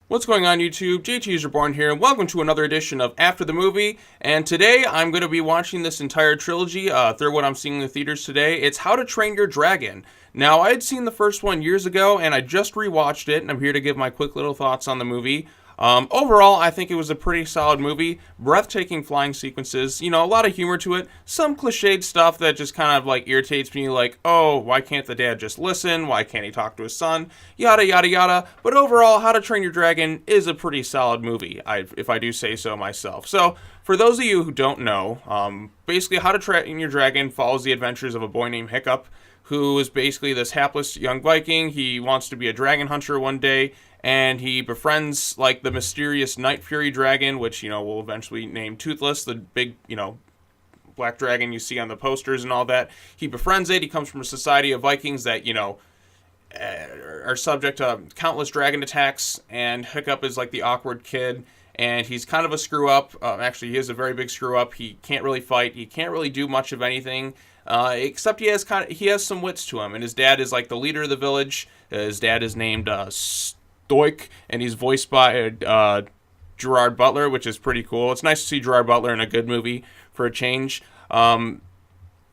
What's going on, YouTube? JT is Reborn here, and welcome to another edition of After the Movie. And today I'm going to be watching this entire trilogy, third one I'm seeing in the theaters today. It's How to Train Your Dragon. Now, I had seen the first one years ago, and I just rewatched it, and I'm here to give my quick little thoughts on the movie. Overall, I think it was a pretty solid movie. Breathtaking flying sequences, a lot of humor to it. Some cliched stuff that just kind of like irritates me, like, oh, why can't the dad just listen? Why can't he talk to his son? Yada, yada, yada. But overall, How to Train Your Dragon is a pretty solid movie, if I do say so myself. So, for those of you who don't know, basically How to Train Your Dragon follows the adventures of a boy named Hiccup, who is basically this hapless young Viking. He wants to be a dragon hunter one day, and he befriends like the mysterious Night Fury dragon, which we'll eventually name Toothless, the big black dragon you see on the posters and all that. He befriends it. He comes from a society of Vikings that are subject to countless dragon attacks, and Hiccup is like the awkward kid, and he's kind of a screw up. Actually, he is a very big screw up. He can't really fight. He can't really do much of anything. Except he has some wits to him, and his dad is like the leader of the village. His dad is named Stoic, and he's voiced by Gerard Butler, which is pretty cool. It's nice to see Gerard Butler in a good movie for a change. And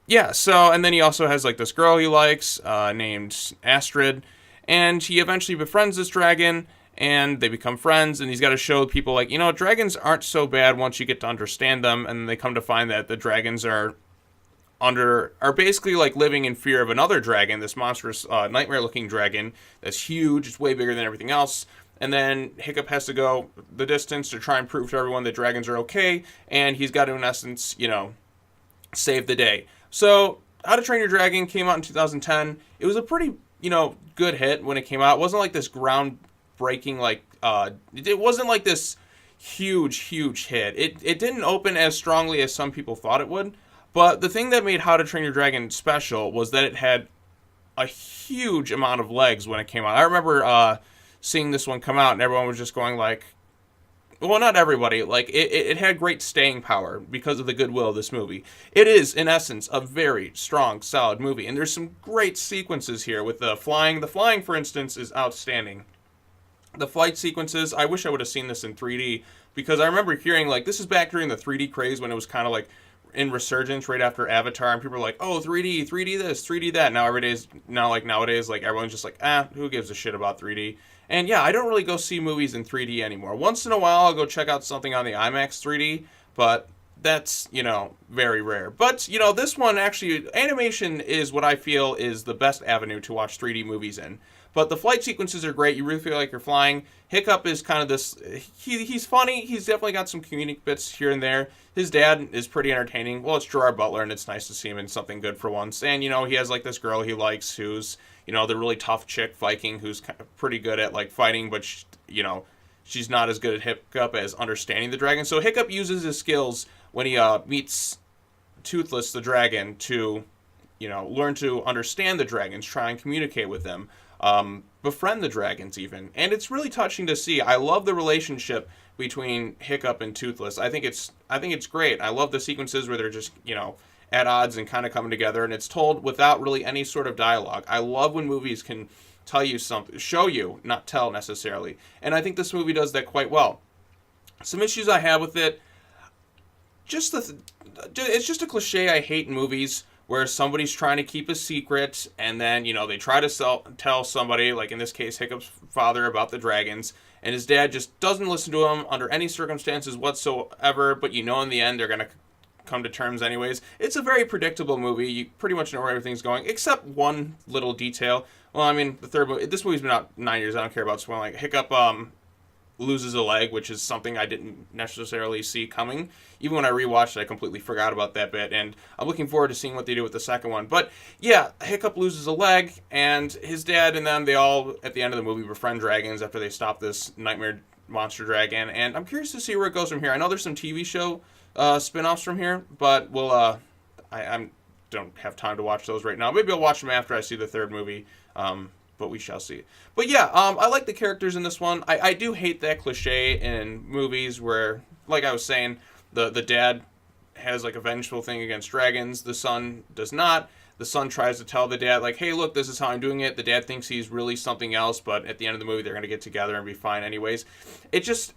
then he also has like this girl he likes named Astrid, and he eventually befriends this dragon, and they become friends, and he's got to show people like, dragons aren't so bad once you get to understand them, and they come to find that the dragons are basically like living in fear of another dragon, this monstrous nightmare-looking dragon that's huge. It's way bigger than everything else. And then Hiccup has to go the distance to try and prove to everyone that dragons are okay, and he's got to, in essence, save the day. So, How to Train Your Dragon came out in 2010. It was a pretty, good hit when it came out. It wasn't like this groundbreaking, it wasn't like this huge hit. It didn't open as strongly as some people thought it would. But the thing that made How to Train Your Dragon special was that it had a huge amount of legs when it came out. I remember seeing this one come out, and everyone was just going like, well, not everybody, like, it had great staying power because of the goodwill of this movie. It is, in essence, a very strong, solid movie, and there's some great sequences here with the flying. The flying, for instance, is outstanding. The flight sequences, I wish I would have seen this in 3D, because I remember hearing, like, this is back during the 3D craze when it was kind of like in resurgence right after Avatar, and people were like, oh, 3D this, 3D that. Nowadays, like, everyone's just like, who gives a shit about 3D? And yeah, I don't really go see movies in 3D anymore. Once in a while, I'll go check out something on the IMAX 3D, but that's, very rare. But, this one actually, animation is what I feel is the best avenue to watch 3D movies in. But the flight sequences are great. You really feel like you're flying. Hiccup is kind of this, he's funny. He's definitely got some comedic bits here and there. His dad is pretty entertaining. Well, it's Gerard Butler, and it's nice to see him in something good for once. And, he has like this girl he likes who's, the really tough chick Viking who's kind of pretty good at like fighting, but, she's not as good at Hiccup as understanding the dragon. So Hiccup uses his skills when he meets Toothless the dragon to, learn to understand the dragons, try and communicate with them. Befriend the dragons even. And it's really touching to see. I love the relationship between Hiccup and Toothless. I think it's great. I love the sequences where they're just, at odds and kind of coming together, and it's told without really any sort of dialogue. I love when movies can tell you something, show you, not tell necessarily. And I think this movie does that quite well. Some issues I have with it, it's just a cliche I hate in movies where somebody's trying to keep a secret, and then, they try to tell somebody, like in this case, Hiccup's father, about the dragons, and his dad just doesn't listen to him under any circumstances whatsoever, but in the end, they're going to come to terms anyways. It's a very predictable movie. You pretty much know where everything's going, except one little detail. Well, I mean, the third movie, this movie's been out 9 years, I don't care about spoiling. Hiccup, loses a leg, which is something I didn't necessarily see coming. Even when I rewatched it, I completely forgot about that bit, and I'm looking forward to seeing what they do with the second one. But yeah, Hiccup loses a leg, and his dad and them, they all, at the end of the movie, befriend dragons after they stop this nightmare monster dragon, and I'm curious to see where it goes from here. I know there's some TV show spin-offs from here, but I don't have time to watch those right now. Maybe I'll watch them after I see the third movie. But we shall see. But yeah, I like the characters in this one. I do hate that cliche in movies where, like I was saying, the dad has like a vengeful thing against dragons. The son does not. the son tries to tell the dad, like, hey, look, this is how I'm doing it. The dad thinks he's really something else, but at the end of the movie, they're going to get together and be fine anyways. It just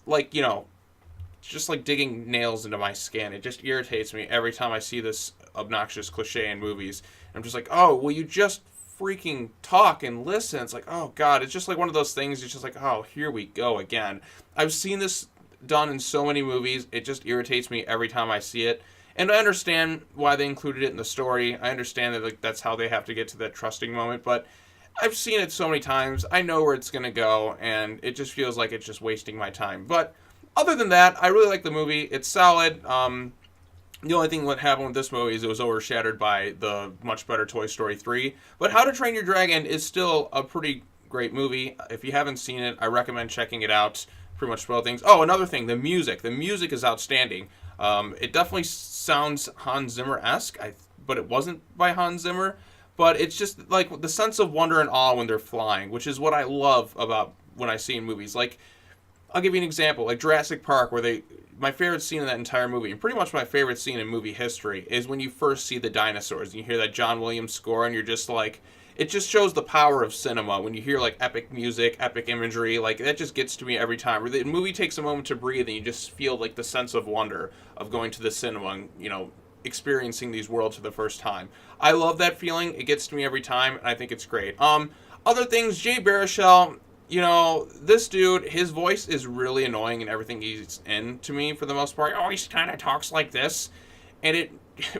like, it's just like digging nails into my skin. It just irritates me every time I see this obnoxious cliche in movies. I'm just like, oh, will you just freaking talk and listen? It's like, oh God, it's just like one of those things. It's just like, oh, here we go again. I've seen this done in so many movies. It just irritates me every time I see it. And I understand why they included it in the story. I understand that like that's how they have to get to that trusting moment, but I've seen it so many times. I know where it's going to go, and it just feels like it's just wasting my time. But other than that, I really like the movie. It's solid. The only thing that happened with this movie is it was overshadowed by the much better Toy Story 3. But How to Train Your Dragon is still a pretty great movie. If you haven't seen it, I recommend checking it out. Pretty much spoil things. Oh, another thing, the music. The music is outstanding. It definitely sounds Hans Zimmer-esque, but it wasn't by Hans Zimmer. But it's just like the sense of wonder and awe when they're flying, which is what I love about when I see in movies. Like, I'll give you an example, like Jurassic Park, where my favorite scene in that entire movie, and pretty much my favorite scene in movie history, is when you first see the dinosaurs. And you hear that John Williams score, and you're just like, it just shows the power of cinema. When you hear like epic music, epic imagery, like that just gets to me every time. The movie takes a moment to breathe, and you just feel like the sense of wonder of going to the cinema and, experiencing these worlds for the first time. I love that feeling. It gets to me every time, and I think it's great. Other things, Jay Baruchel, this dude, his voice is really annoying in everything he's in to me for the most part. Oh, he kind of talks like this, and it,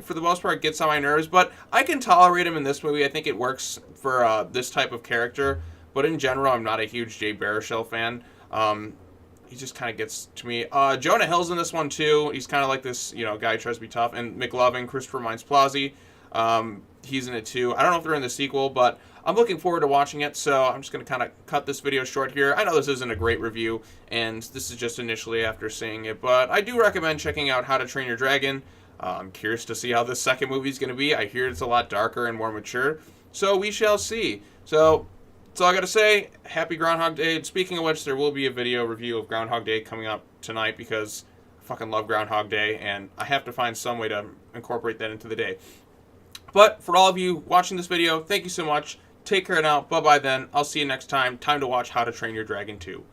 for the most part, gets on my nerves, but I can tolerate him in this movie. I think it works for this type of character, but in general, I'm not a huge Jay Baruchel fan. He just kind of gets to me. Jonah Hill's in this one, too. He's kind of like this, guy who tries to be tough. And McLovin, Christopher Mintz-Plasse, he's in it, too. I don't know if they're in the sequel, but I'm looking forward to watching it, so I'm just going to kind of cut this video short here. I know this isn't a great review, and this is just initially after seeing it, but I do recommend checking out How to Train Your Dragon. I'm curious to see how this second movie is going to be. I hear it's a lot darker and more mature, so we shall see. So that's all I got to say. Happy Groundhog Day. Speaking of which, there will be a video review of Groundhog Day coming up tonight because I fucking love Groundhog Day, and I have to find some way to incorporate that into the day. But for all of you watching this video, thank you so much. Take care now. Bye-bye then. I'll see you next time. Time to watch How to Train Your Dragon 2.